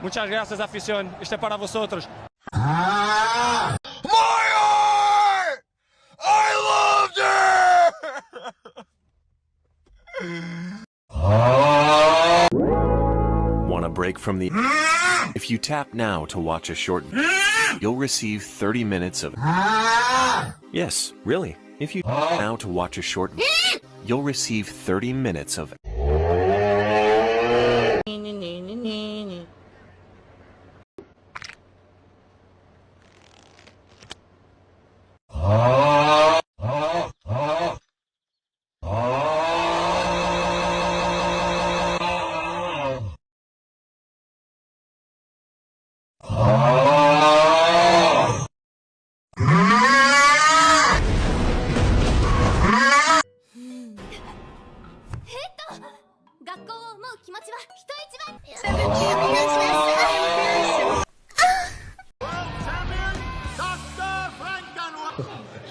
Muchas gracias, afición. Este es para vosotros. My art! I loved it! Want a break from the... If you tap now to watch a short... You'll receive 30 minutes of... Yes, really. If you tap now to watch a short... You'll receive 30 minutes of...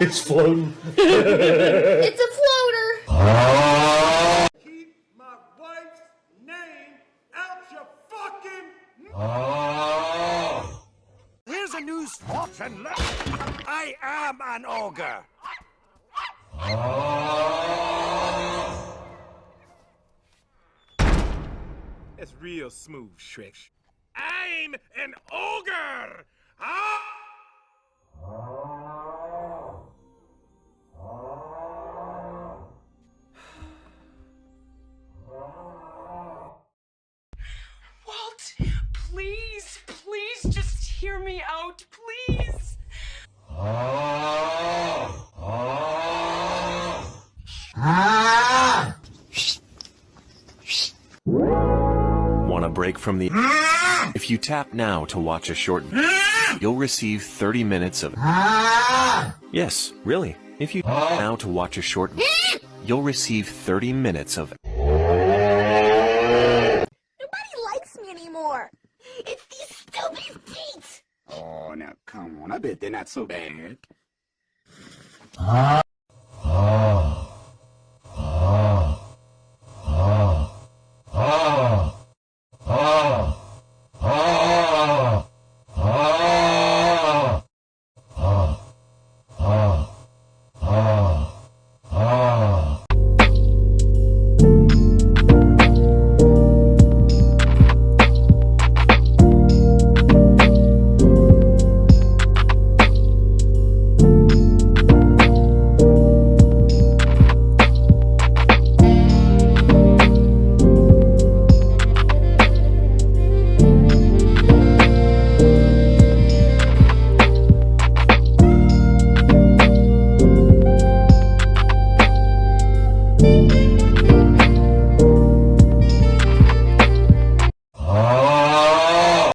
It's floating. It's a floater. Keep my wife's name out your fucking. Here's a news flash and I am an ogre. It's real smooth, Shrek. I'm an ogre. Ah! Walt, please, please just hear me out, please. Want a break from the... If you tap now to watch a short... You'll receive 30 minutes of... Yes, really. If you tap now to watch a short... You'll receive 30 minutes of... Nobody likes me anymore. It's these stupid feet. Oh, now come on. I bet they're not so bad.